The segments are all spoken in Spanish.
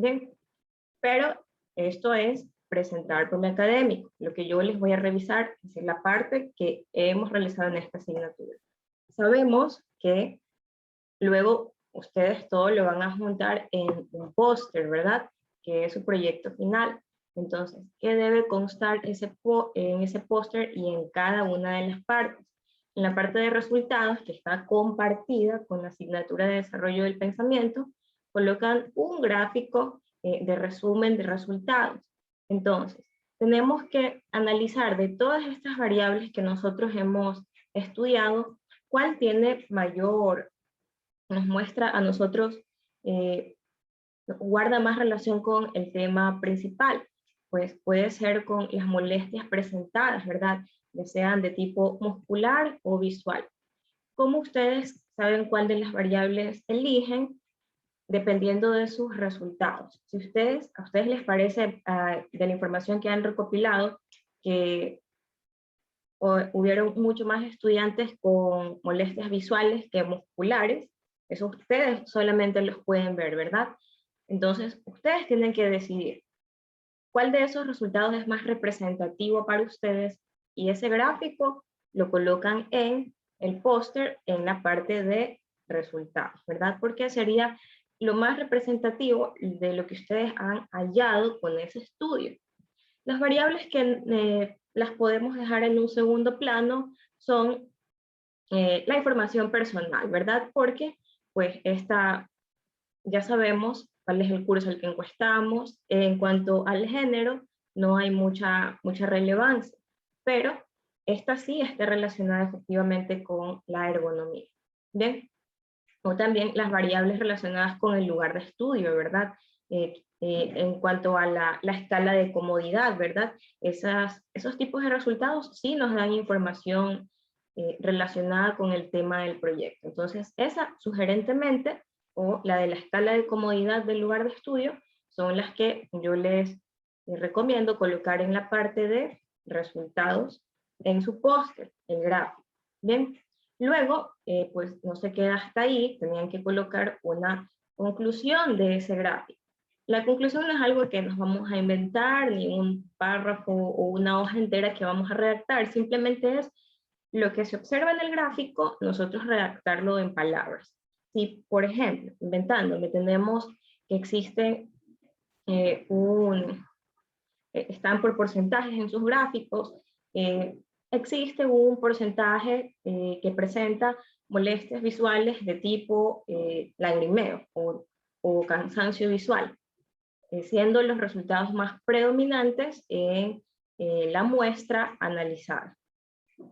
Bien, pero esto es presentar por el académico. Lo que yo les voy a revisar es la parte que hemos realizado en esta asignatura. Sabemos que luego ustedes todo lo van a juntar en un póster, ¿verdad? Que es su proyecto final. Entonces, ¿qué debe constar en ese póster y en cada una de las partes? En la parte de resultados, que está compartida con la asignatura de desarrollo del pensamiento, colocan un gráfico de resumen de resultados. Entonces, tenemos que analizar de todas estas variables que nosotros hemos estudiado, cuál tiene mayor, nos muestra a nosotros, guarda más relación con el tema principal. Pues puede ser con las molestias presentadas, ¿verdad? Ya sean de tipo muscular o visual. ¿Cómo ustedes saben cuál de las variables eligen? Dependiendo de sus resultados. Si a ustedes les parece, de la información que han recopilado, que hubieron mucho más estudiantes con molestias visuales que musculares, eso ustedes solamente los pueden ver, ¿verdad? Entonces, ustedes tienen que decidir cuál de esos resultados es más representativo para ustedes, y ese gráfico lo colocan en el póster en la parte de resultados, ¿verdad? Porque sería lo más representativo de lo que ustedes han hallado con ese estudio. Las variables que las podemos dejar en un segundo plano son la información personal, ¿verdad? Porque pues ya sabemos cuál es el curso al que encuestamos. En cuanto al género, no hay mucha relevancia, pero esta sí está relacionada efectivamente con la ergonomía. Bien, o también las variables relacionadas con el lugar de estudio, ¿verdad? En cuanto a la escala de comodidad, ¿verdad? Esos tipos de resultados sí nos dan información relacionada con el tema del proyecto. Entonces, esa sugerentemente, o la de la escala de comodidad del lugar de estudio, son las que yo les recomiendo colocar en la parte de resultados en su póster, el gráfico. Bien, luego, pues no se queda hasta ahí, tenían que colocar una conclusión de ese gráfico. La conclusión no es algo que nos vamos a inventar, ni un párrafo o una hoja entera que vamos a redactar, simplemente es lo que se observa en el gráfico, nosotros redactarlo en palabras. Si, por ejemplo, inventándome, tenemos que existe están por porcentajes en sus gráficos, existe un porcentaje que presenta molestias visuales de tipo lagrimeo o cansancio visual, siendo los resultados más predominantes en la muestra analizada.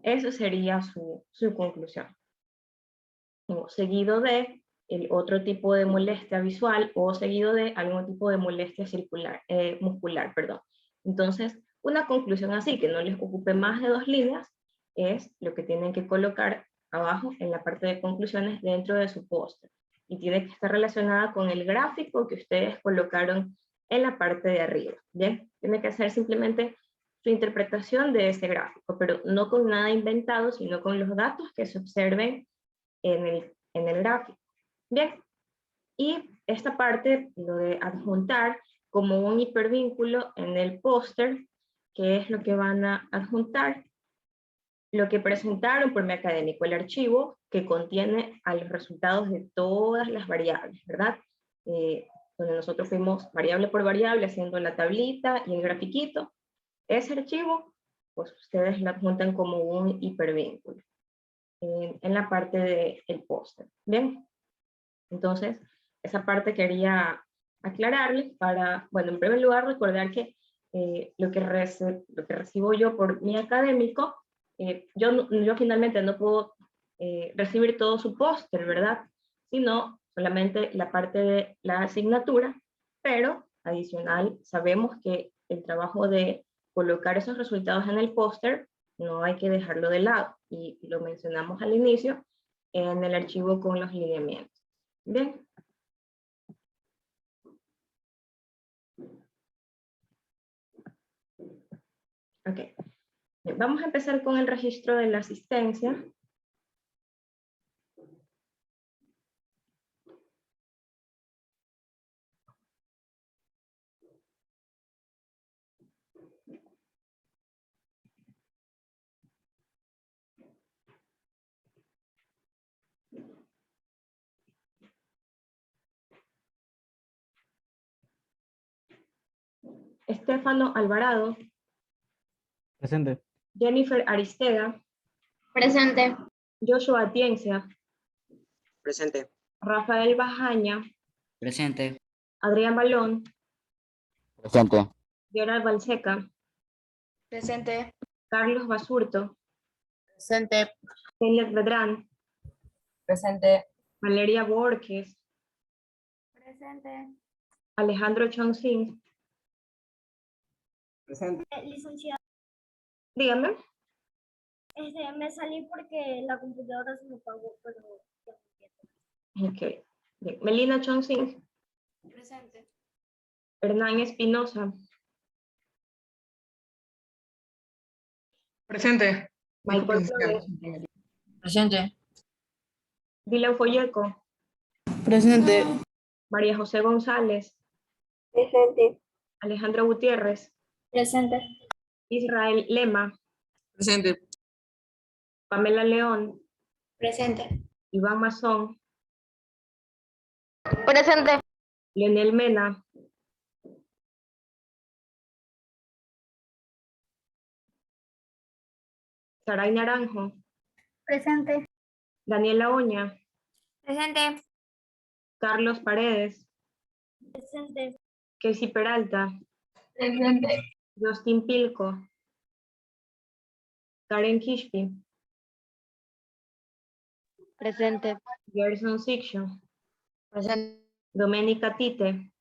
Eso sería su conclusión. Seguido de el otro tipo de molestia visual o seguido de algún tipo de molestia muscular, perdón. Entonces, una conclusión así, que no les ocupe más de 2 líneas, es lo que tienen que colocar abajo en la parte de conclusiones dentro de su póster. Y tiene que estar relacionada con el gráfico que ustedes colocaron en la parte de arriba. Bien, tiene que hacer simplemente su interpretación de ese gráfico, pero no con nada inventado, sino con los datos que se observen en el gráfico. Bien, y esta parte, lo de adjuntar como un hipervínculo en el póster, que es lo que van a adjuntar, lo que presentaron por mi académico, el archivo que contiene a los resultados de todas las variables, ¿verdad? Donde nosotros fuimos variable por variable haciendo la tablita y el grafiquito. Ese archivo, pues ustedes lo adjuntan como un hipervínculo en la parte del póster. Bien, entonces esa parte quería aclararles para, bueno, en primer lugar recordar que lo que recibo yo por mi académico, yo finalmente no puedo recibir todo su póster, ¿verdad? Sino solamente la parte de la asignatura, pero adicional sabemos que el trabajo de colocar esos resultados en el póster no hay que dejarlo de lado, y lo mencionamos al inicio en el archivo con los lineamientos. Bien. Ok. Bien, vamos a empezar con el registro de la asistencia. Estefano Alvarado, Presente. Jennifer Aristega, Presente. Joshua Atienza, Presente. Rafael Bajaña, Presente. Adrián Balón, Presente. Gerard Balseca, Presente. Carlos Basurto, Presente. Kenneth Bedrán, Presente. Valeria Borges, Presente. Alejandro Chonsin. Presente. Licenciada, Dígame. me salí porque la computadora se me apagó, pero Ok. Bien. Melina Chonsin, Presente. Hernán Espinosa, Presente. Michael Flores, Presente. Dylan Folleco, Presente. María José González, presente. Alejandro Gutiérrez, Presente. Israel Lema, Presente. Pamela León, Presente. Iván Mazón, Presente. Leonel Mena, Saray Naranjo, Presente. Daniela Oña, Presente. Carlos Paredes, Presente. Casey Peralta, Presente. Justin Pilco, Karen Kishpi, Presente. Gerson Sixio, Presente. Doménica Tite,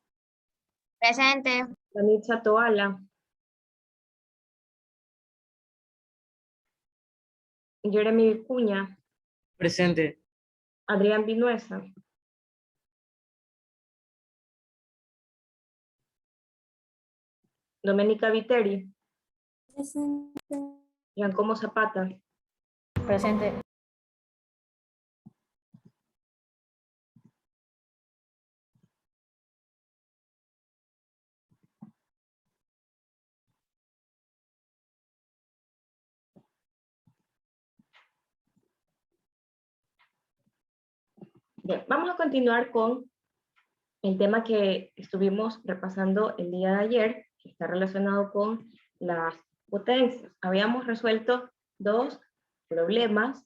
Presente. Danitza Toala, Jeremy Vicuña, Presente. Adrián Vinuesa, Doménica Viteri, Presente. Giancomo Zapata, Presente. Bien, vamos a continuar con el tema que estuvimos repasando el día de ayer, que está relacionado con las potencias. Habíamos resuelto dos problemas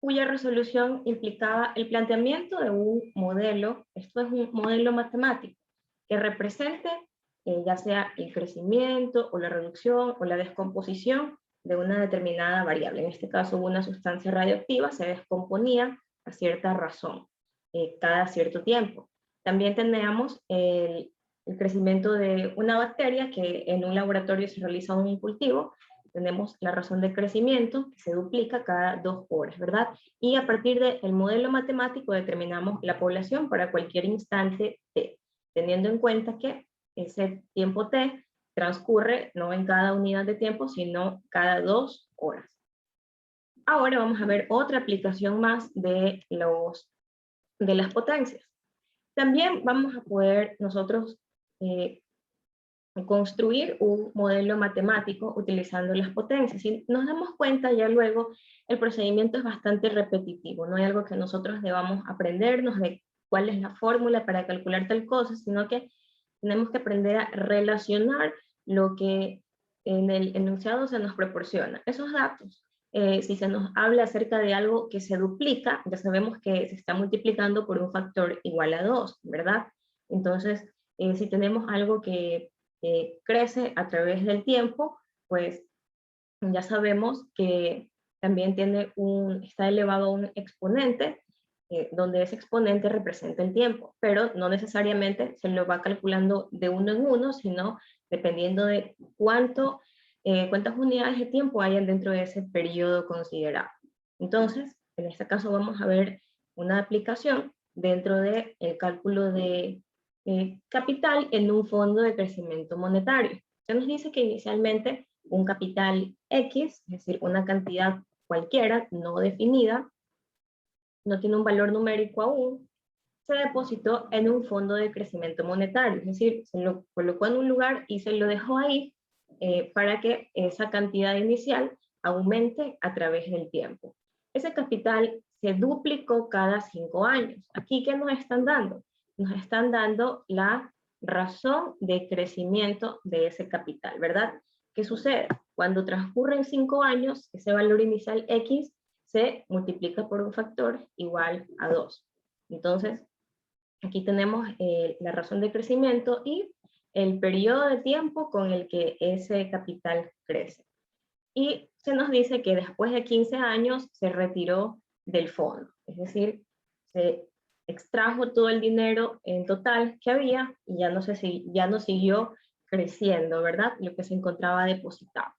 cuya resolución implicaba el planteamiento de un modelo, esto es un modelo matemático, que represente ya sea el crecimiento o la reducción o la descomposición de una determinada variable. En este caso, una sustancia radioactiva se descomponía a cierta razón, cada cierto tiempo. También teníamos el crecimiento de una bacteria que en un laboratorio se realiza un cultivo. Tenemos la razón de crecimiento que se duplica cada 2 horas, ¿verdad? Y a partir del modelo matemático determinamos la población para cualquier instante t, teniendo en cuenta que ese tiempo t transcurre no en cada unidad de tiempo, sino cada 2 horas. Ahora vamos a ver otra aplicación más de las potencias. También vamos a poder nosotros construir un modelo matemático utilizando las potencias. Si nos damos cuenta ya luego, el procedimiento es bastante repetitivo, no hay algo que nosotros debamos aprendernos de cuál es la fórmula para calcular tal cosa, sino que tenemos que aprender a relacionar lo que en el enunciado se nos proporciona. Esos datos, si se nos habla acerca de algo que se duplica, ya sabemos que se está multiplicando por un factor igual a 2, ¿verdad? Entonces, si tenemos algo que crece a través del tiempo, pues ya sabemos que también está elevado a un exponente, donde ese exponente representa el tiempo, pero no necesariamente se lo va calculando de uno en uno, sino dependiendo de cuántas unidades de tiempo hayan dentro de ese periodo considerado. Entonces, en este caso vamos a ver una aplicación dentro del cálculo de capital en un fondo de crecimiento monetario. Se nos dice que inicialmente un capital X, es decir, una cantidad cualquiera, no definida, no tiene un valor numérico aún, se depositó en un fondo de crecimiento monetario, es decir, se lo colocó en un lugar y se lo dejó ahí para que esa cantidad inicial aumente a través del tiempo. Ese capital se duplicó cada 5 años. ¿Aquí qué nos están dando? Nos están dando la razón de crecimiento de ese capital, ¿verdad? ¿Qué sucede? Cuando transcurren 5 años, ese valor inicial X se multiplica por un factor igual a 2. Entonces, aquí tenemos la razón de crecimiento y el periodo de tiempo con el que ese capital crece. Y se nos dice que después de 15 años se retiró del fondo, es decir, se extrajo todo el dinero en total que había y ya no siguió creciendo, ¿verdad? Lo que se encontraba depositado.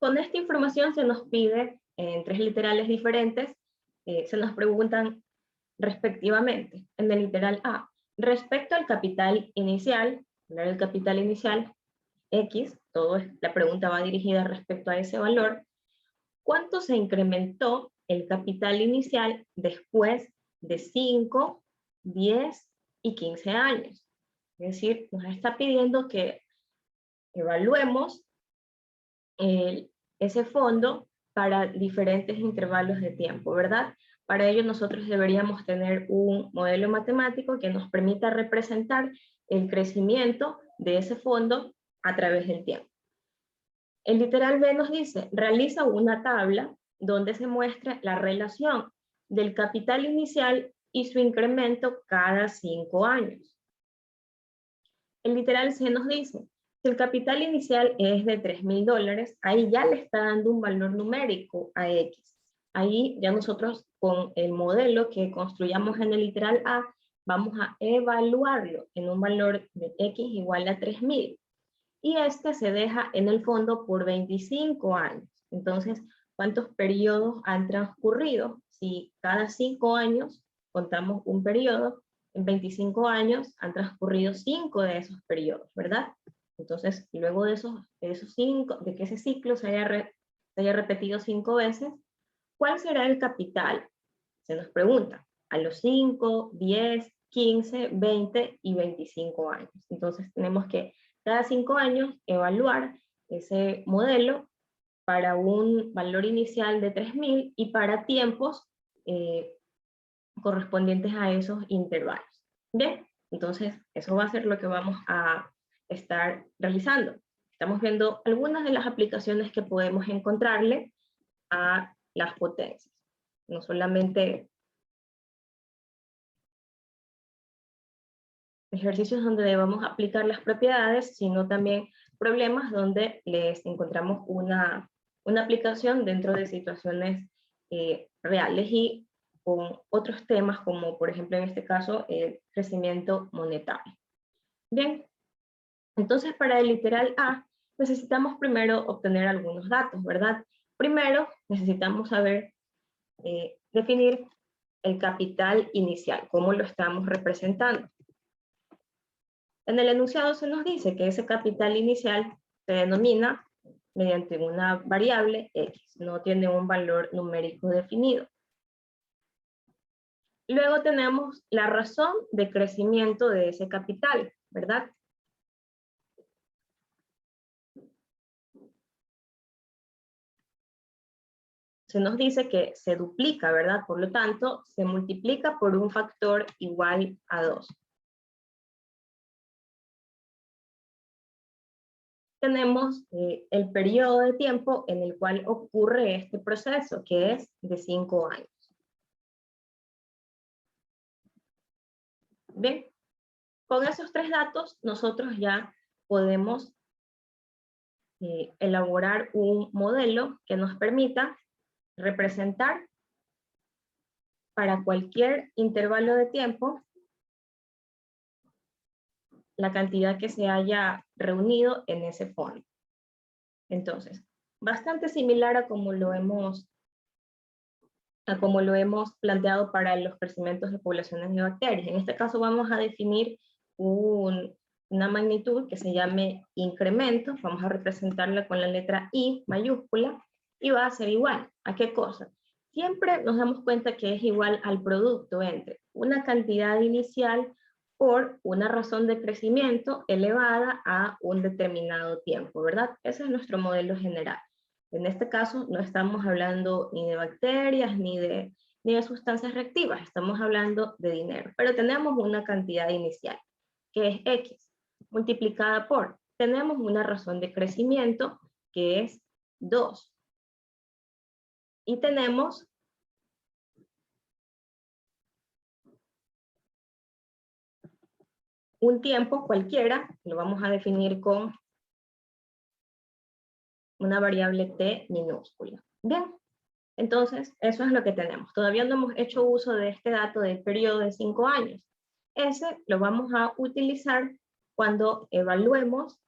Con esta información se nos pide, en 3 literales diferentes, se nos preguntan respectivamente, en el literal A, respecto al capital inicial, el capital inicial X, la pregunta va dirigida respecto a ese valor, ¿cuánto se incrementó el capital inicial después de 5, 10 y 15 años? Es decir, nos está pidiendo que evaluemos ese fondo para diferentes intervalos de tiempo, ¿verdad? Para ello nosotros deberíamos tener un modelo matemático que nos permita representar el crecimiento de ese fondo a través del tiempo. El literal B nos dice, realiza una tabla donde se muestra la relación del capital inicial y su incremento cada 5 años. El literal C nos dice, si el capital inicial es de $3,000, ahí ya le está dando un valor numérico a X. Ahí ya nosotros con el modelo que construyamos en el literal A, vamos a evaluarlo en un valor de X igual a 3,000. Y este se deja en el fondo por 25 años. Entonces, ¿cuántos periodos han transcurrido? Si cada 5 años contamos un periodo, en 25 años han transcurrido 5 de esos periodos, ¿verdad? Entonces, luego de esos 5, de que ese ciclo se haya repetido 5 veces, ¿cuál será el capital? Se nos pregunta, a los 5, 10, 15, 20 y 25 años. Entonces, tenemos que cada 5 años evaluar ese modelo para un valor inicial de 3,000 y para tiempos correspondientes a esos intervalos. Bien, entonces eso va a ser lo que vamos a estar realizando. Estamos viendo algunas de las aplicaciones que podemos encontrarle a las potencias. No solamente ejercicios donde debamos aplicar las propiedades, sino también problemas donde les encontramos una aplicación dentro de situaciones reales y con otros temas como por ejemplo en este caso el crecimiento monetario. Bien, entonces para el literal A necesitamos primero obtener algunos datos, ¿verdad? Primero necesitamos saber, definir el capital inicial, cómo lo estamos representando. En el enunciado se nos dice que ese capital inicial se denomina mediante una variable X, no tiene un valor numérico definido. Luego tenemos la razón de crecimiento de ese capital, ¿verdad? Se nos dice que se duplica, ¿verdad? Por lo tanto, se multiplica por un factor igual a 2. Tenemos el periodo de tiempo en el cual ocurre este proceso, que es de 5 años. Bien, con esos 3 datos nosotros ya podemos elaborar un modelo que nos permita representar para cualquier intervalo de tiempo la cantidad que se haya reunido en ese fondo. Entonces, bastante similar a como lo hemos planteado para los crecimientos de poblaciones de bacterias. En este caso vamos a definir una magnitud que se llame incremento, vamos a representarla con la letra I mayúscula, y va a ser igual. ¿A qué cosa? Siempre nos damos cuenta que es igual al producto entre una cantidad inicial por una razón de crecimiento elevada a un determinado tiempo, ¿verdad? Ese es nuestro modelo general. En este caso no estamos hablando ni de bacterias ni de sustancias reactivas, estamos hablando de dinero, pero tenemos una cantidad inicial, que es X. multiplicada por, tenemos una razón de crecimiento que es 2. Y tenemos un tiempo cualquiera, lo vamos a definir con una variable t minúscula. Bien, entonces eso es lo que tenemos. Todavía no hemos hecho uso de este dato del periodo de 5 años. Ese lo vamos a utilizar cuando evaluemos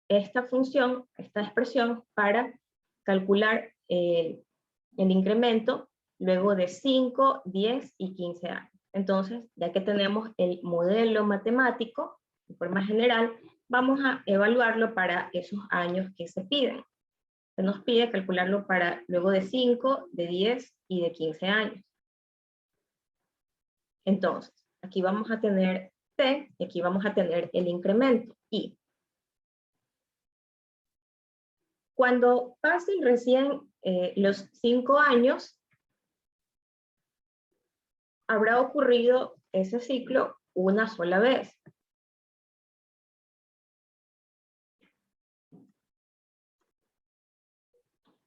esta función, esta expresión, para calcular el incremento luego de 5, 10 y 15 años. Entonces, ya que tenemos el modelo matemático, de forma general, vamos a evaluarlo para esos años que se piden. Se nos pide calcularlo para luego de 5, de 10 y de 15 años. Entonces, aquí vamos a tener T y aquí vamos a tener el incremento I. Cuando pasen recién los 5 años, habrá ocurrido ese ciclo una sola vez.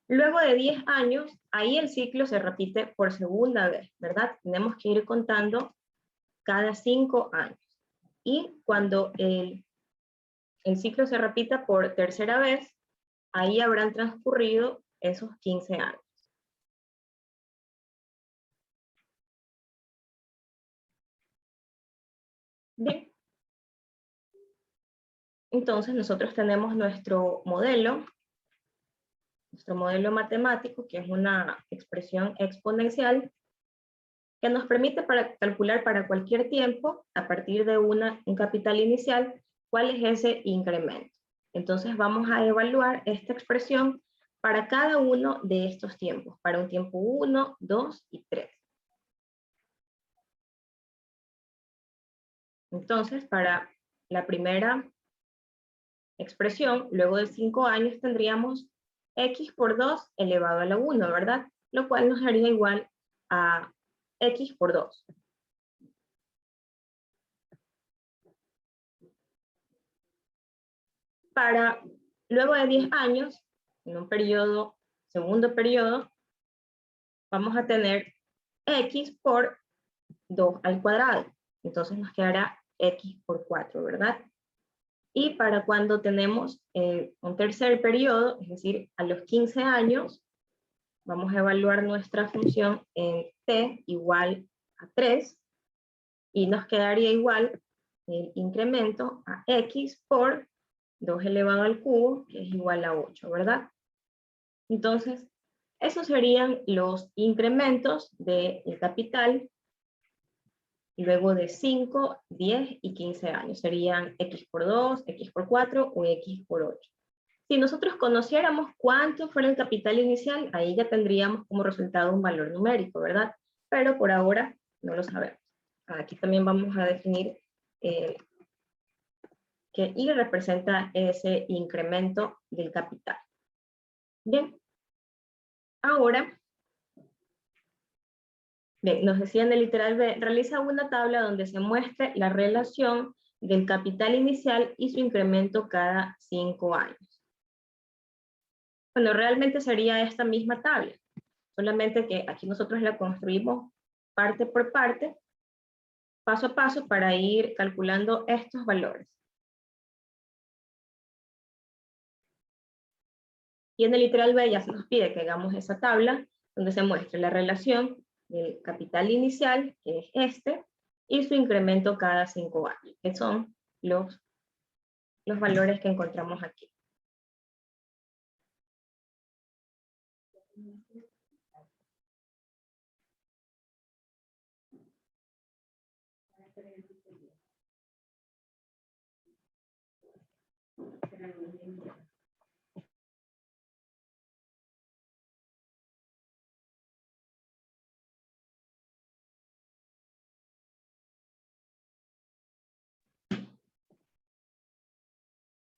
Luego de 10 años, ahí el ciclo se repite por segunda vez, ¿verdad? Tenemos que ir contando cada 5 años. Y cuando el ciclo se repita por tercera vez, ahí habrán transcurrido esos 15 años. Bien. Entonces nosotros tenemos nuestro modelo matemático, que es una expresión exponencial, que nos permite calcular para cualquier tiempo, a partir de un capital inicial, cuál es ese incremento. Entonces vamos a evaluar esta expresión para cada uno de estos tiempos, para un tiempo 1, 2 y 3. Entonces, para la primera expresión, luego de 5 años tendríamos x por 2 elevado a la 1, ¿verdad? Lo cual nos daría igual a x por 2. Para luego de 10 años, en un segundo periodo, vamos a tener x por 2 al cuadrado. Entonces nos quedará x por 4, ¿verdad? Y para cuando tenemos un tercer periodo, es decir, a los 15 años, vamos a evaluar nuestra función en t igual a 3, y nos quedaría igual el incremento a x por 2 elevado al cubo, que es igual a 8, ¿verdad? Entonces, esos serían los incrementos del capital luego de 5, 10 y 15 años. Serían x por 2, x por 4 o x por 8. Si nosotros conociéramos cuánto fuera el capital inicial, ahí ya tendríamos como resultado un valor numérico, ¿verdad? Pero por ahora no lo sabemos. Aquí también vamos a definir que Y representa ese incremento del capital. Bien. Ahora, bien, nos decía en el literal B, realiza una tabla donde se muestre la relación del capital inicial y su incremento cada 5 años. Bueno, realmente sería esta misma tabla, solamente que aquí nosotros la construimos parte por parte, paso a paso, para ir calculando estos valores. Y en el literal B ya se nos pide que hagamos esa tabla donde se muestre la relación del capital inicial, que es este, y su incremento cada 5 años, que son los valores que encontramos aquí.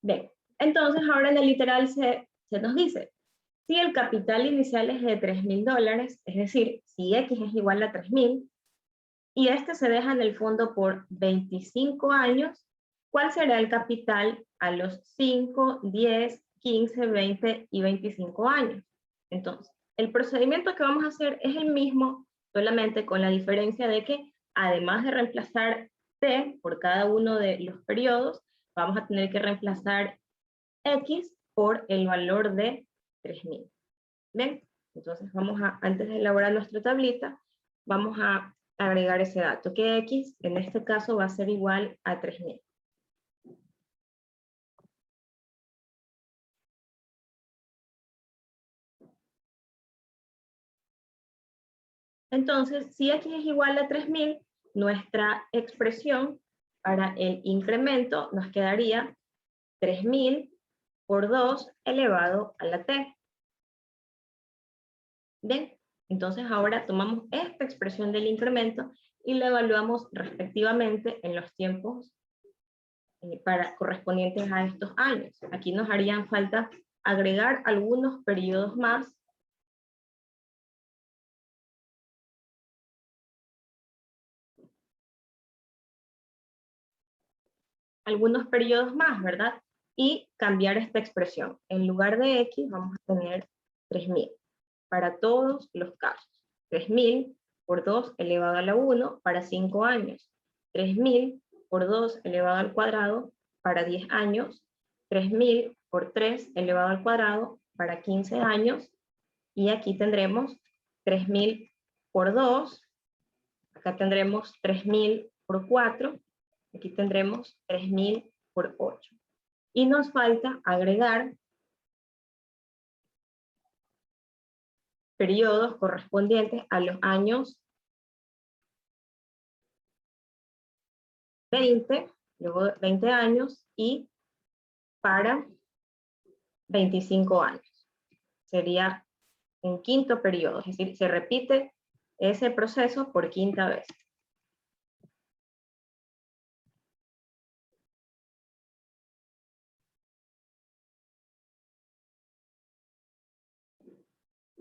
Bien, entonces ahora en el literal se nos dice, si el capital inicial es de $3,000, es decir, si X es igual a 3,000, y este se deja en el fondo por 25 años, ¿Cuál será el capital a los 5, 10, 15, 20 y 25 años? Entonces, el procedimiento que vamos a hacer es el mismo, solamente con la diferencia de que, además de reemplazar T por cada uno de los periodos, vamos a tener que reemplazar X por el valor de 3000. ¿Ven? Entonces vamos a, antes de elaborar nuestra tablita, vamos a agregar ese dato, que X en este caso va a ser igual a 3000. Entonces, si X es igual a 3000, nuestra expresión para el incremento nos quedaría 3000 por 2 elevado a la T. ¿Bien? Entonces ahora tomamos esta expresión del incremento y la evaluamos respectivamente en los tiempos correspondientes a estos años. Aquí nos harían falta agregar algunos periodos más. Algunos periodos más, ¿verdad? Y cambiar esta expresión. En lugar de X vamos a tener 3000 para todos los casos. 3000 por 2 elevado a la 1 para 5 años. 3000 por 2 elevado al cuadrado para 10 años. 3000 por 3 elevado al cuadrado para 15 años. Y aquí tendremos 3000 por 2. Acá tendremos 3000 por 4. Aquí tendremos 3000 por 8. Y nos falta agregar periodos correspondientes a los años 20, luego 20 años y para 25 años. Sería un quinto periodo, es decir, se repite ese proceso por quinta vez.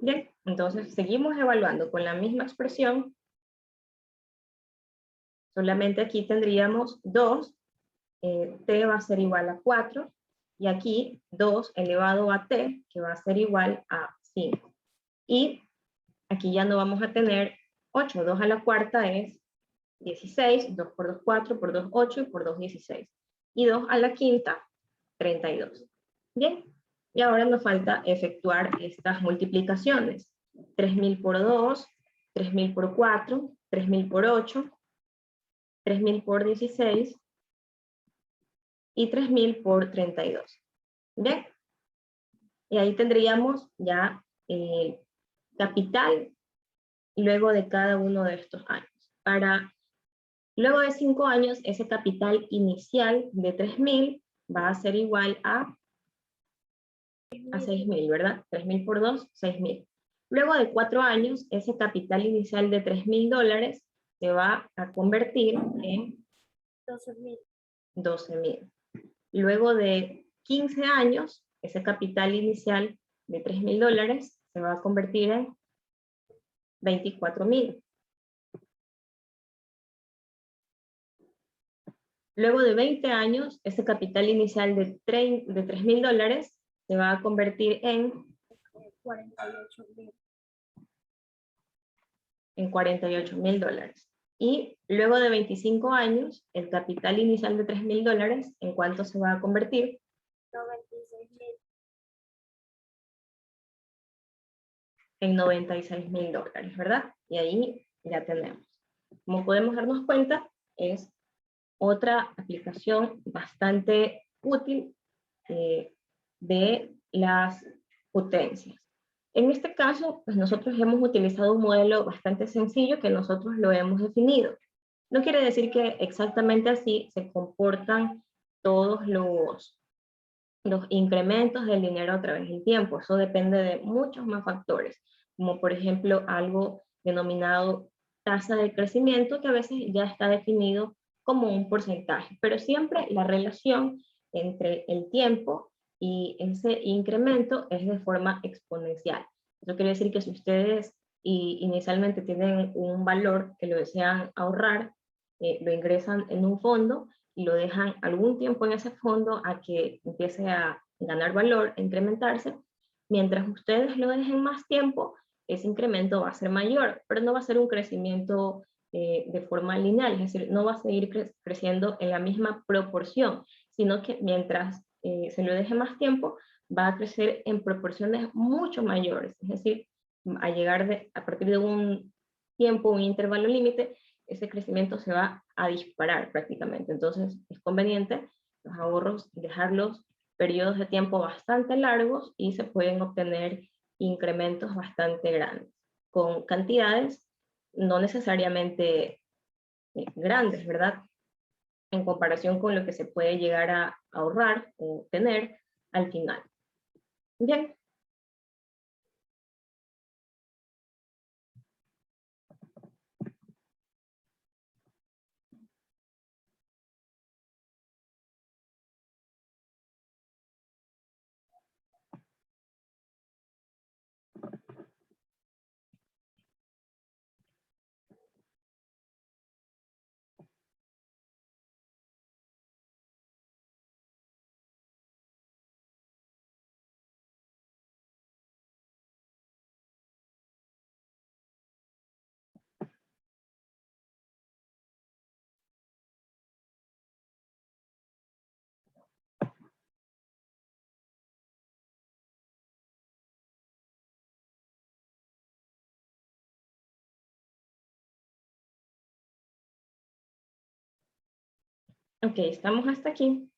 Bien, entonces seguimos evaluando con la misma expresión, solamente aquí tendríamos 2, t va a ser igual a 4, y aquí 2 elevado a t, que va a ser igual a 5. Y aquí ya no vamos a tener 8, 2 a la cuarta es 16, 2 por 2, 4, por 2, 8, y por 2, 16. Y 2 a la quinta, 32. Bien, y ahora nos falta efectuar estas multiplicaciones. 3000 por 2, 3000 por 4, 3000 por 8, 3000 por 16 y 3000 por 32. ¿Bien? Y ahí tendríamos ya el capital luego de cada uno de estos años. Luego de 5 años, ese capital inicial de 3000 va a ser igual a 6.000, ¿verdad? 3.000 por 2, 6.000. Luego de 4 años, ese capital inicial de $3.000 se va a convertir en 12.000. 12.000. Luego de 15 años, ese capital inicial de $3.000 se va a convertir en 24.000. Luego de 20 años, ese capital inicial de $3.000 se va a convertir en 48.000. $48.000. Y luego de 25 años, el capital inicial de $3.000, ¿en cuánto se va a convertir? 96.000. En $96.000, ¿verdad? Y ahí ya tenemos. Como podemos darnos cuenta, es otra aplicación bastante útil de las potencias. En este caso, pues nosotros hemos utilizado un modelo bastante sencillo que nosotros lo hemos definido. No quiere decir que exactamente así se comportan todos los incrementos del dinero a través del tiempo. Eso depende de muchos más factores, como por ejemplo algo denominado tasa de crecimiento, que a veces ya está definido como un porcentaje, pero siempre la relación entre el tiempo y ese incremento es de forma exponencial. Eso quiere decir que si ustedes inicialmente tienen un valor que lo desean ahorrar, lo ingresan en un fondo lo dejan algún tiempo en ese fondo a que empiece a ganar valor, a incrementarse. Mientras ustedes lo dejen más tiempo, ese incremento va a ser mayor, pero no va a ser un crecimiento de forma lineal, es decir, no va a seguir creciendo en la misma proporción, sino que mientras se lo deje más tiempo, va a crecer en proporciones mucho mayores, es decir, a partir de un tiempo, un intervalo límite, ese crecimiento se va a disparar prácticamente. Entonces es conveniente los ahorros dejarlos periodos de tiempo bastante largos y se pueden obtener incrementos bastante grandes, con cantidades no necesariamente grandes, ¿verdad? En comparación con lo que se puede llegar a ahorrar o tener al final. Bien. Ok, estamos hasta aquí.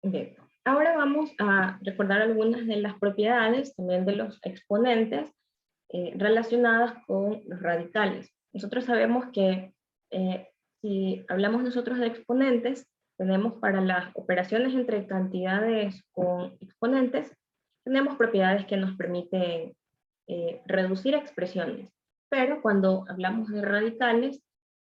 Bien, ahora vamos a recordar algunas de las propiedades también de los exponentes relacionadas con los radicales. Nosotros sabemos que si hablamos nosotros de exponentes, tenemos para las operaciones entre cantidades con exponentes, tenemos propiedades que nos permiten reducir expresiones. Pero cuando hablamos de radicales,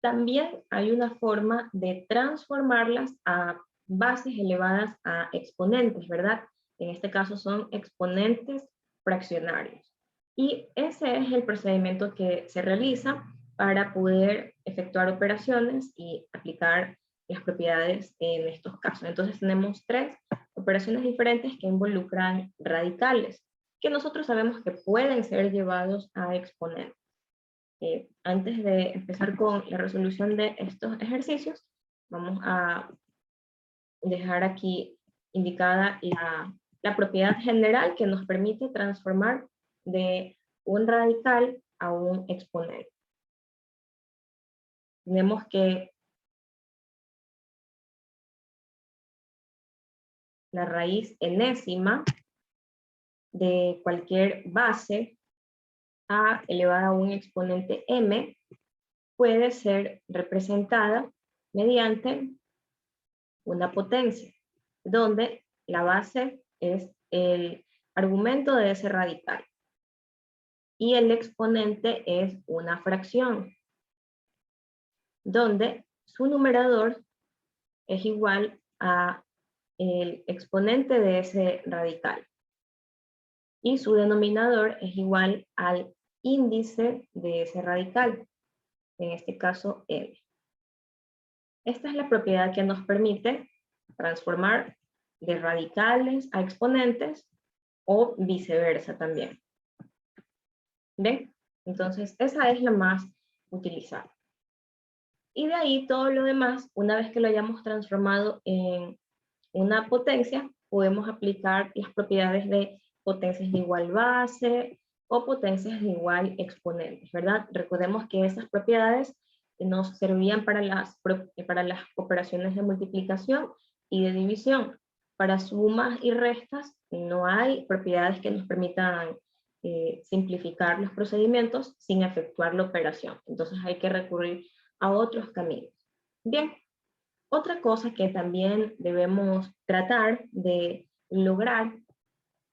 también hay una forma de transformarlas a bases elevadas a exponentes, ¿verdad? En este caso son exponentes fraccionarios. Y ese es el procedimiento que se realiza para poder efectuar operaciones y aplicar las propiedades en estos casos. Entonces tenemos tres operaciones diferentes que involucran radicales, que nosotros sabemos que pueden ser llevados a exponentes. Antes de empezar con la resolución de estos ejercicios, vamos a dejar aquí indicada la propiedad general que nos permite transformar de un radical a un exponente. Tenemos que la raíz enésima de cualquier base a elevada a un exponente m puede ser representada mediante una potencia, donde la base es el argumento de ese radical y el exponente es una fracción, donde su numerador es igual a el exponente de ese radical y su denominador es igual al índice de ese radical, en este caso L. Esta es la propiedad que nos permite transformar de radicales a exponentes o viceversa también. ¿Ven? Entonces, esa es la más utilizada. Y de ahí todo lo demás, una vez que lo hayamos transformado en una potencia, podemos aplicar las propiedades de potencias de igual base o potencias de igual exponentes, ¿verdad? Recordemos que esas propiedades nos servían para las operaciones de multiplicación y de división. Para sumas y restas no hay propiedades que nos permitan simplificar los procedimientos sin efectuar la operación. Entonces hay que recurrir a otros caminos. Bien, otra cosa que también debemos tratar de lograr,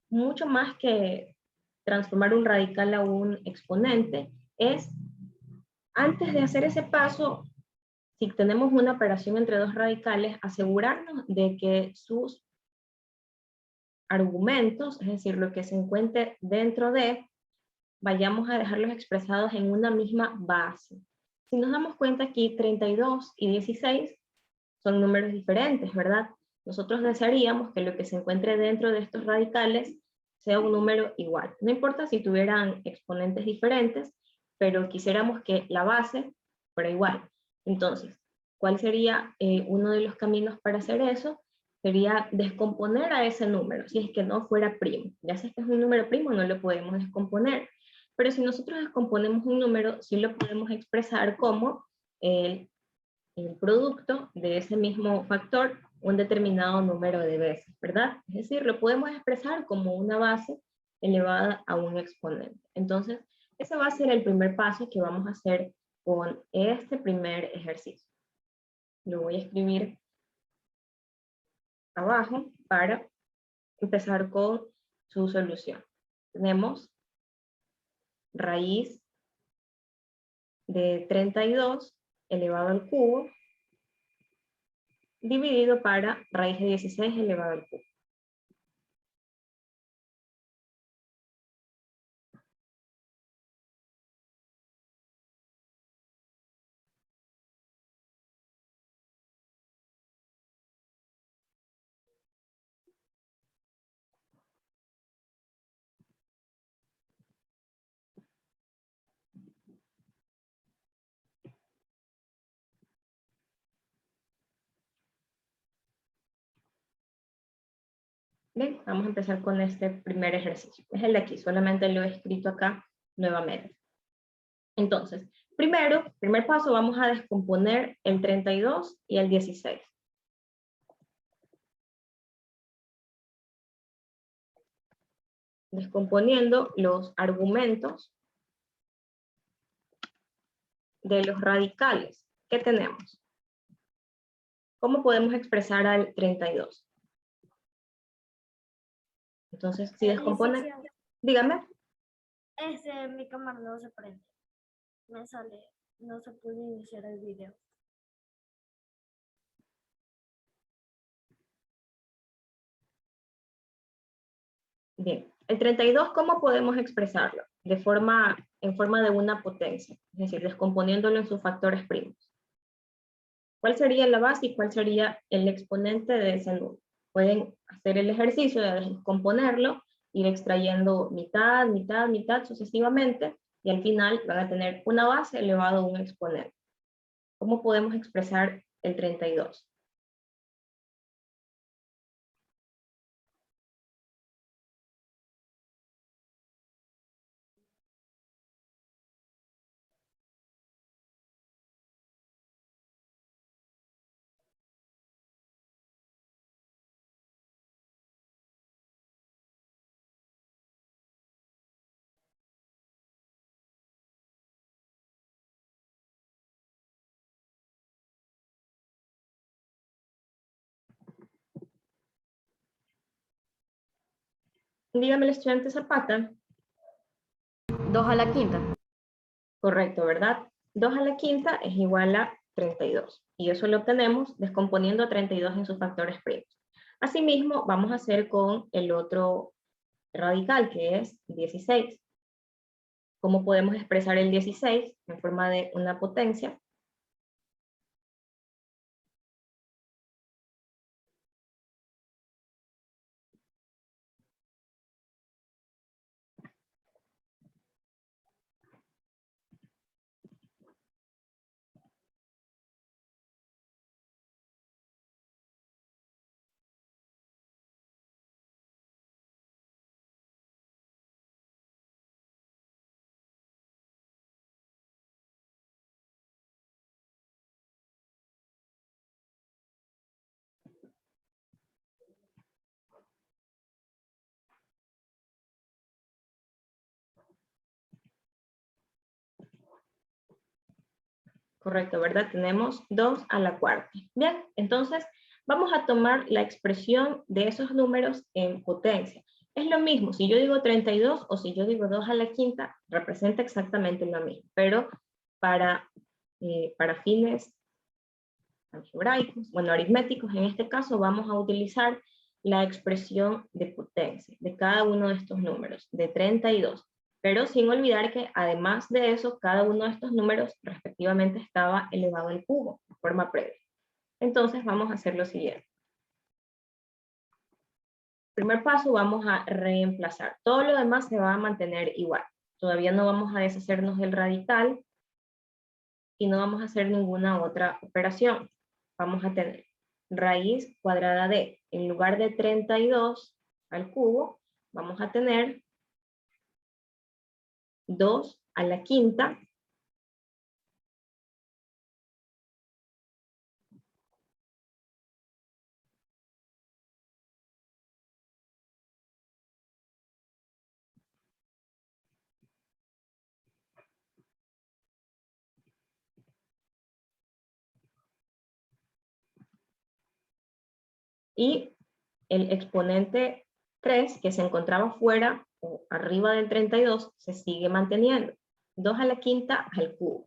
mucho más que transformar un radical a un exponente, es antes de hacer ese paso, si tenemos una operación entre dos radicales, asegurarnos de que sus argumentos, es decir, lo que se encuentre dentro de, vayamos a dejarlos expresados en una misma base. Si nos damos cuenta aquí, 32 y 16 son números diferentes, ¿verdad? Nosotros desearíamos que lo que se encuentre dentro de estos radicales sea un número igual. No importa si tuvieran exponentes diferentes, pero quisiéramos que la base fuera igual. Entonces, ¿cuál sería uno de los caminos para hacer eso? Sería descomponer a ese número, si es que no fuera primo. Ya si este es un número primo, no lo podemos descomponer. Pero si nosotros descomponemos un número, sí lo podemos expresar como el producto de ese mismo factor un determinado número de veces, ¿verdad? Es decir, lo podemos expresar como una base elevada a un exponente. Entonces, ese va a ser el primer paso que vamos a hacer con este primer ejercicio. Lo voy a escribir abajo para empezar con su solución. Tenemos raíz de 32 elevado al cubo dividido para raíz de 16 elevado al cubo. Bien, vamos a empezar con este primer ejercicio. Es el de aquí, solamente lo he escrito acá nuevamente. Entonces, primer paso, vamos a descomponer el 32 y el 16. Descomponiendo los argumentos de los radicales que tenemos. ¿Cómo podemos expresar al 32? Entonces, si descomponen, Licenciada, dígame. mi cámara no se prende. Me sale, no se puede iniciar el video. Bien, el 32, ¿cómo podemos expresarlo? En forma de una potencia, es decir, descomponiéndolo en sus factores primos. ¿Cuál sería la base y cuál sería el exponente de ese número? Pueden hacer el ejercicio de descomponerlo, ir extrayendo mitad, mitad, mitad sucesivamente, y al final van a tener una base elevado a un exponente. ¿Cómo podemos expresar el 32? Dígame el estudiante Zapata. 2 a la quinta. Correcto, ¿verdad? 2 a la quinta es igual a 32. Y eso lo obtenemos descomponiendo a 32 en sus factores primos. Asimismo, vamos a hacer con el otro radical, que es 16. ¿Cómo podemos expresar el 16 en forma de una potencia? Correcto, ¿verdad? Tenemos 2 a la cuarta. Bien, entonces vamos a tomar la expresión de esos números en potencia. Es lo mismo, si yo digo 32 o si yo digo 2 a la quinta, representa exactamente lo mismo, pero para fines algebraicos, bueno, aritméticos, en este caso vamos a utilizar la expresión de potencia de cada uno de estos números, de 32. Pero sin olvidar que además de eso, cada uno de estos números respectivamente estaba elevado al cubo, de forma previa. Entonces vamos a hacer lo siguiente. Primer paso, vamos a reemplazar. Todo lo demás se va a mantener igual. Todavía no vamos a deshacernos del radical y no vamos a hacer ninguna otra operación. Vamos a tener raíz cuadrada de, en lugar de 32 al cubo, vamos a tener 2 a la quinta y el exponente 3 que se encontraba fuera o arriba del 32 se sigue manteniendo. 2 a la quinta al cubo.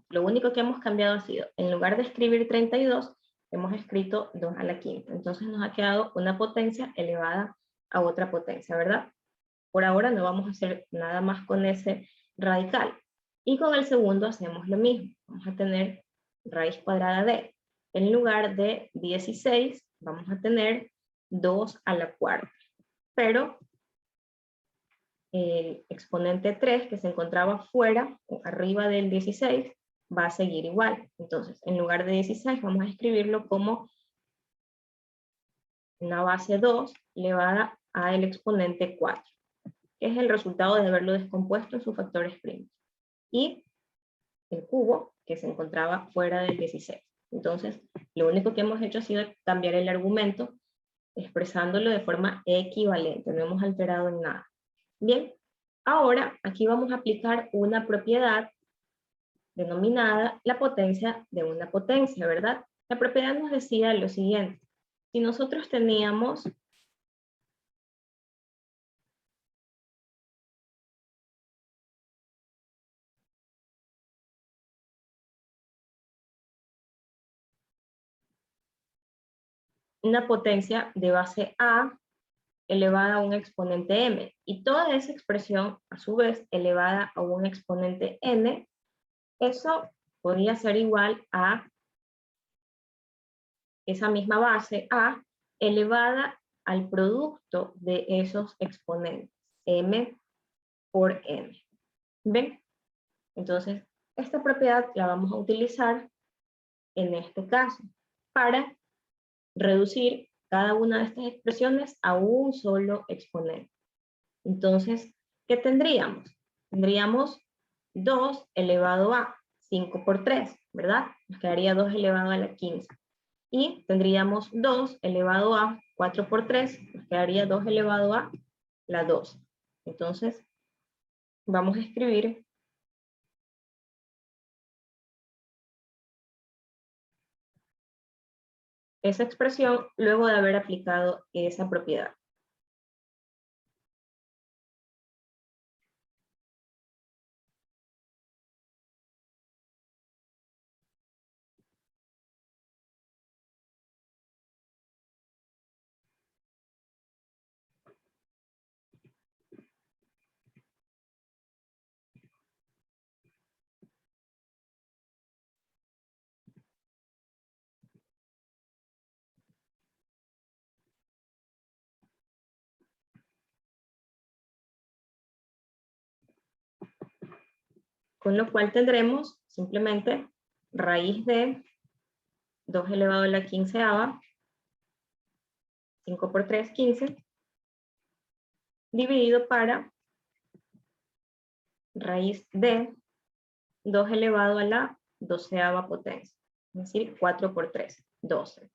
Lo único que hemos cambiado ha sido, en lugar de escribir 32, hemos escrito 2 a la quinta. Entonces nos ha quedado una potencia elevada a otra potencia, ¿verdad? Por ahora no vamos a hacer nada más con ese radical. Y con el segundo hacemos lo mismo. Vamos a tener raíz cuadrada de, en lugar de 16, vamos a tener 2 a la cuarta. Pero el exponente 3 que se encontraba fuera o arriba del 16 va a seguir igual. Entonces, en lugar de 16 vamos a escribirlo como una base 2 elevada al exponente 4, que es el resultado de haberlo descompuesto en sus factores primos. Y el cubo que se encontraba fuera del 16. Entonces, lo único que hemos hecho ha sido cambiar el argumento expresándolo de forma equivalente, no hemos alterado en nada. Bien, ahora aquí vamos a aplicar una propiedad denominada la potencia de una potencia, ¿verdad? La propiedad nos decía lo siguiente: si nosotros teníamos una potencia de base A elevada a un exponente m, y toda esa expresión a su vez elevada a un exponente n, eso podría ser igual a esa misma base A elevada al producto de esos exponentes, m por n. ¿Ven? Entonces, esta propiedad la vamos a utilizar en este caso para reducir cada una de estas expresiones a un solo exponente. Entonces, ¿qué tendríamos? Tendríamos 2 elevado a 5 por 3, ¿verdad? Nos quedaría 2 elevado a la 15. Y tendríamos 2 elevado a 4 por 3, nos quedaría 2 elevado a la 2. Entonces, vamos a escribir esa expresión luego de haber aplicado esa propiedad. con lo cual tendremos simplemente raíz de 2 elevado a la quinceava, 5 por 3, 15, dividido para raíz de 2 elevado a la doceava potencia, es decir, 4 por 3, 12.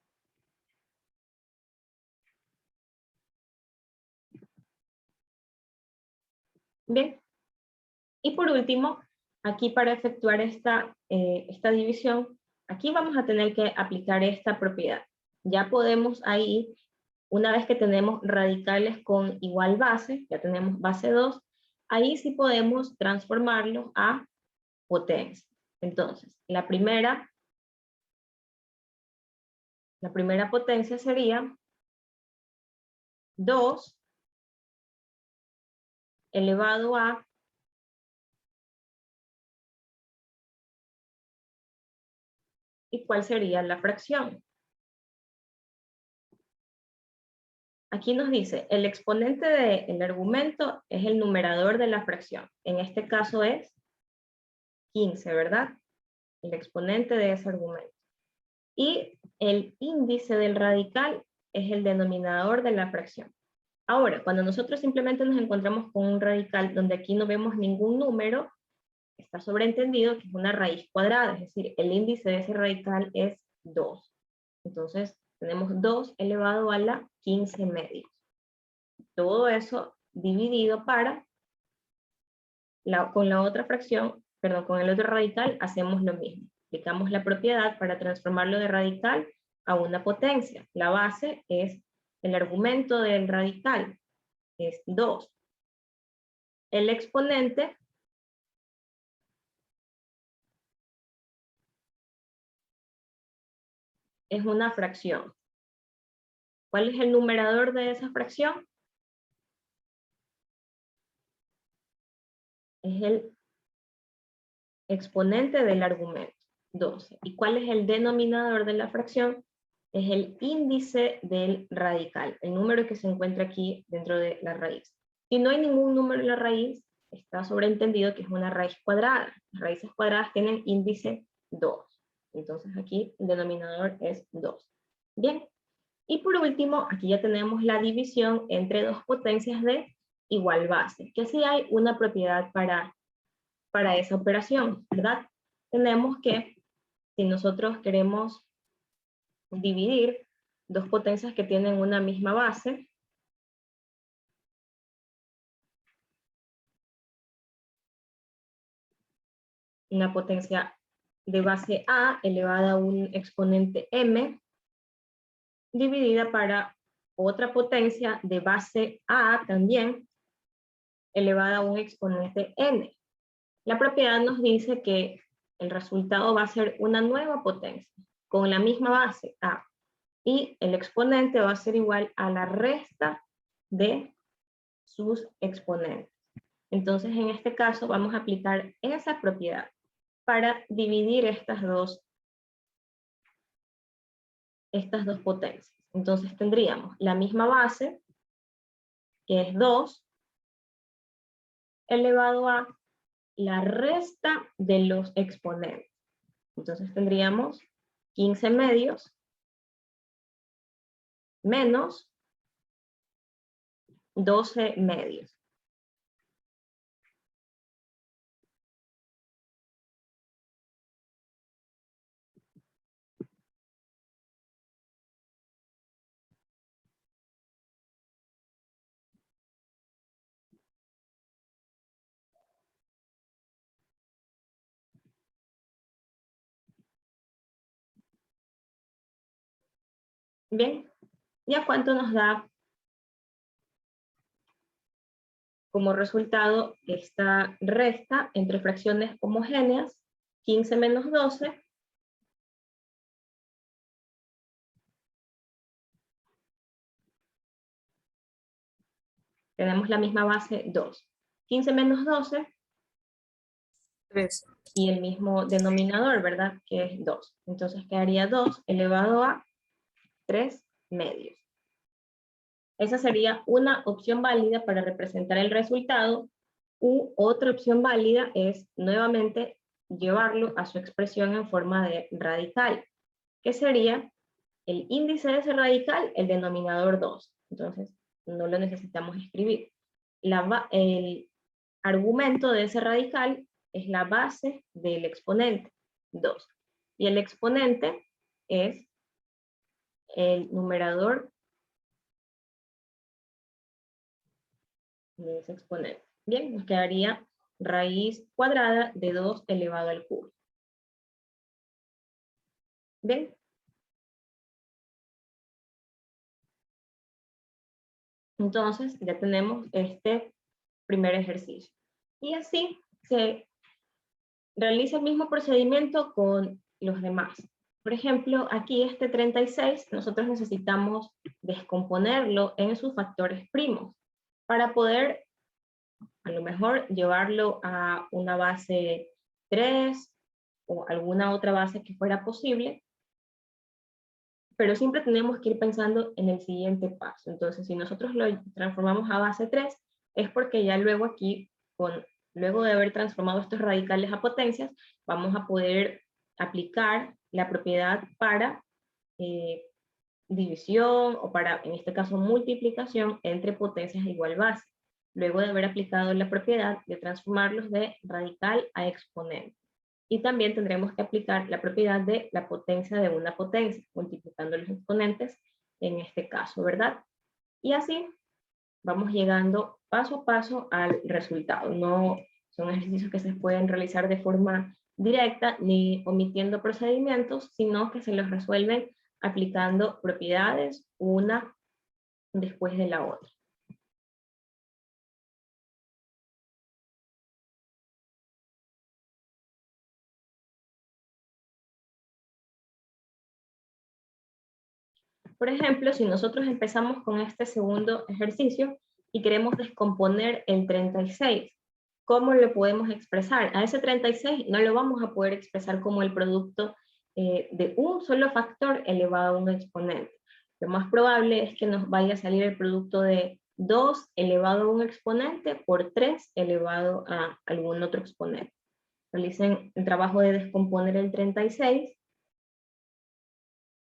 Bien, y por último, aquí para efectuar esta división, aquí vamos a tener que aplicar esta propiedad. Ya podemos ahí, una vez que tenemos radicales con igual base, ya tenemos base 2, ahí sí podemos transformarlos a potencia. Entonces, la primera potencia sería 2 elevado a ¿y cuál sería la fracción? Aquí nos dice, el exponente del argumento es el numerador de la fracción. En este caso es 15, ¿verdad? El exponente de ese argumento. Y el índice del radical es el denominador de la fracción. Ahora, cuando nosotros simplemente nos encontramos con un radical donde aquí no vemos ningún número, está sobreentendido que es una raíz cuadrada, es decir, el índice de ese radical es 2. Entonces, tenemos 2 elevado a la 15 medios. Todo eso dividido para, con la otra fracción, perdón, con el otro radical hacemos lo mismo. Aplicamos la propiedad para transformarlo de radical a una potencia. La base es el argumento del radical, es 2. El exponente es una fracción. ¿Cuál es el numerador de esa fracción? Es el exponente del argumento, 12. ¿Y cuál es el denominador de la fracción? Es el índice del radical, el número que se encuentra aquí dentro de la raíz. Si no hay ningún número en la raíz, está sobreentendido que es una raíz cuadrada. Las raíces cuadradas tienen índice 2. Entonces aquí el denominador es 2. Bien. Y por último, aquí ya tenemos la división entre dos potencias de igual base, que sí hay una propiedad para esa operación, ¿verdad? Tenemos que, si nosotros queremos dividir dos potencias que tienen una misma base, una potencia de base A elevada a un exponente m, dividida para otra potencia de base A también, elevada a un exponente n. La propiedad nos dice que el resultado va a ser una nueva potencia, con la misma base A, y el exponente va a ser igual a la resta de sus exponentes. Entonces, en este caso, vamos a aplicar esa propiedad para dividir estas dos potencias. Entonces tendríamos la misma base, que es 2, elevado a la resta de los exponentes. Entonces tendríamos 15 medios menos 12 medios. Bien, ¿ya cuánto nos da como resultado esta resta entre fracciones homogéneas? 15 menos 12. Tenemos la misma base 2. 15 menos 12. 3. Y el mismo denominador, ¿verdad? Que es 2. Entonces quedaría 2 elevado a 3 medios. Esa sería una opción válida para representar el resultado U otra opción válida es nuevamente llevarlo a su expresión en forma de radical, que sería el índice de ese radical, el denominador 2. Entonces, no lo necesitamos escribir. El argumento de ese radical es la base del exponente, 2. Y el exponente es el numerador de ese exponente. Bien, nos quedaría raíz cuadrada de 2 elevado al cubo. Bien. Entonces, ya tenemos este primer ejercicio. Y así se realiza el mismo procedimiento con los demás. Por ejemplo, aquí este 36, nosotros necesitamos descomponerlo en sus factores primos para poder, a lo mejor, llevarlo a una base 3 o alguna otra base que fuera posible, pero siempre tenemos que ir pensando en el siguiente paso. Entonces, si nosotros lo transformamos a base 3, es porque ya luego aquí, luego de haber transformado estos radicales a potencias, vamos a poder aplicar la propiedad para división o para, en este caso, multiplicación entre potencias igual base, luego de haber aplicado la propiedad de transformarlos de radical a exponente. Y también tendremos que aplicar la propiedad de la potencia de una potencia, multiplicando los exponentes en este caso, ¿verdad? Y así vamos llegando paso a paso al resultado. No son ejercicios que se pueden realizar de forma directa ni omitiendo procedimientos, sino que se los resuelven aplicando propiedades una después de la otra. Por ejemplo, si nosotros empezamos con este segundo ejercicio y queremos descomponer el 36, ¿cómo lo podemos expresar? A ese 36 no lo vamos a poder expresar como el producto de un solo factor elevado a un exponente. Lo más probable es que nos vaya a salir el producto de 2 elevado a un exponente por 3 elevado a algún otro exponente. Realicen el trabajo de descomponer el 36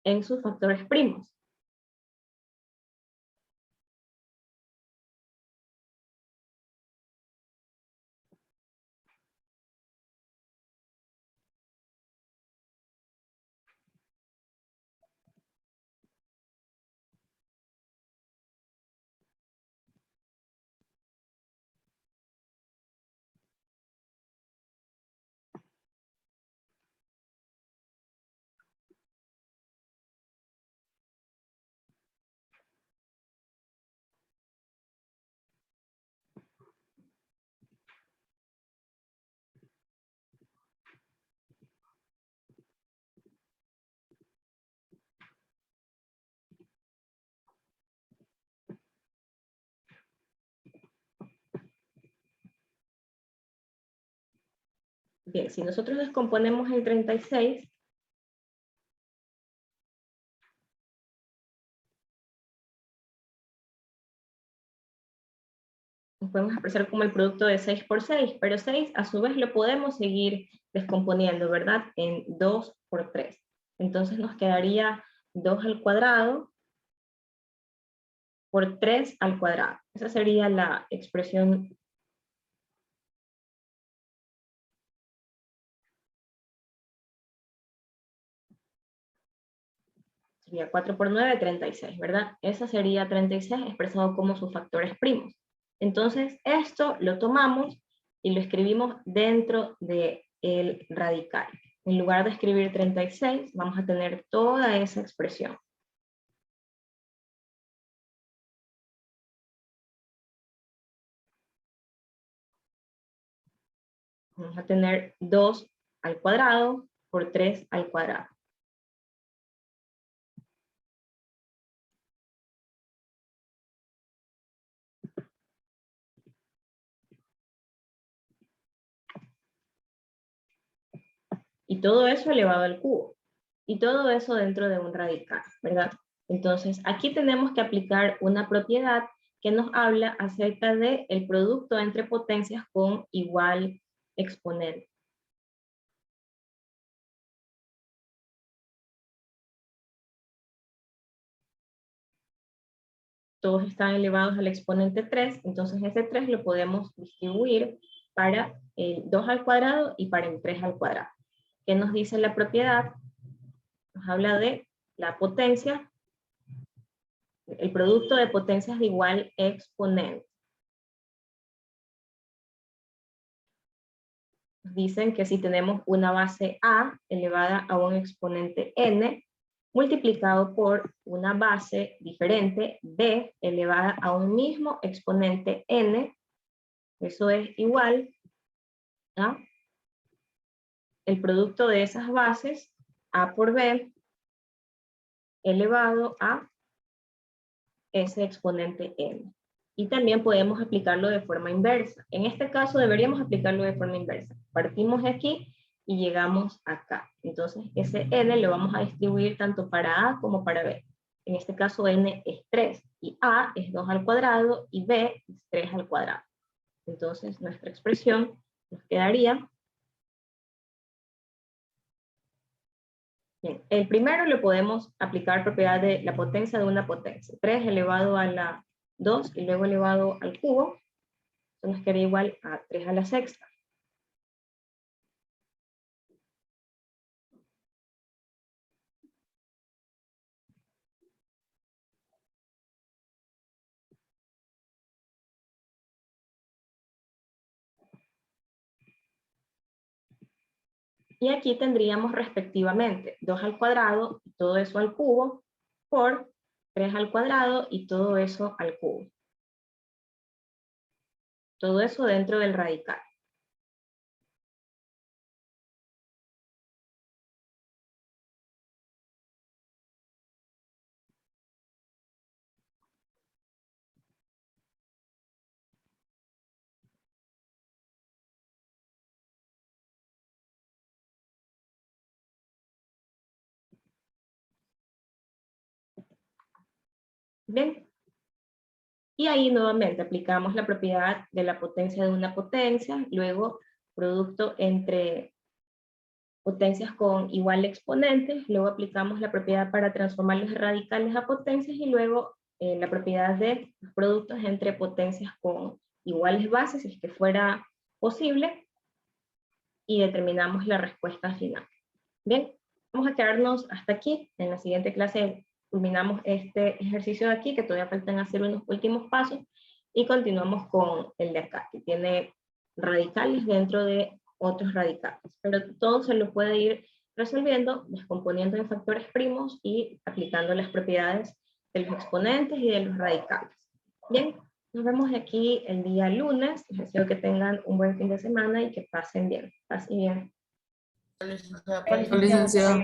en sus factores primos. Bien, si nosotros descomponemos el 36, nos podemos expresar como el producto de 6 por 6, pero 6 a su vez lo podemos seguir descomponiendo, ¿verdad? En 2 por 3. Entonces nos quedaría 2 al cuadrado por 3 al cuadrado. Esa sería la expresión. Sería 4 por 9, 36, ¿verdad? Esa sería 36 expresado como sus factores primos. Entonces, esto lo tomamos y lo escribimos dentro del radical. En lugar de escribir 36, vamos a tener toda esa expresión. Vamos a tener 2 al cuadrado por 3 al cuadrado. Y todo eso elevado al cubo. Y todo eso dentro de un radical, ¿verdad? Entonces, aquí tenemos que aplicar una propiedad que nos habla acerca del producto entre potencias con igual exponente. Todos están elevados al exponente 3, entonces ese 3 lo podemos distribuir para el 2 al cuadrado y para el 3 al cuadrado. ¿Qué nos dice la propiedad? Nos habla de la potencia, el producto de potencias de igual exponente. Dicen que si tenemos una base A elevada a un exponente n, multiplicado por una base diferente B elevada a un mismo exponente n, eso es igual a el producto de esas bases, A por B, elevado a ese exponente n. Y también podemos aplicarlo de forma inversa. En este caso deberíamos aplicarlo de forma inversa. Partimos de aquí y llegamos acá. Entonces ese n lo vamos a distribuir tanto para A como para B. En este caso n es 3 y A es 2 al cuadrado y B es 3 al cuadrado. Entonces nuestra expresión nos quedaría. Bien, el primero le podemos aplicar propiedad de la potencia de una potencia. 3 elevado a la 2 y luego elevado al cubo. Eso nos queda igual a 3 a la sexta. Y aquí tendríamos respectivamente 2 al cuadrado y todo eso al cubo por 3 al cuadrado y todo eso al cubo. Todo eso dentro del radical. Bien. Y ahí nuevamente aplicamos la propiedad de la potencia de una potencia, luego producto entre potencias con igual exponentes, luego aplicamos la propiedad para transformar los radicales a potencias y luego la propiedad de los productos entre potencias con iguales bases, si es que fuera posible, y determinamos la respuesta final. Bien, vamos a quedarnos hasta aquí. En la siguiente clase culminamos este ejercicio de aquí, que todavía faltan hacer unos últimos pasos, y continuamos con el de acá, que tiene radicales dentro de otros radicales. Pero todo se lo puede ir resolviendo, descomponiendo en factores primos y aplicando las propiedades de los exponentes y de los radicales. Bien, nos vemos aquí el día lunes. Les deseo que tengan un buen fin de semana y que pasen bien. Pasen bien. Licenciado.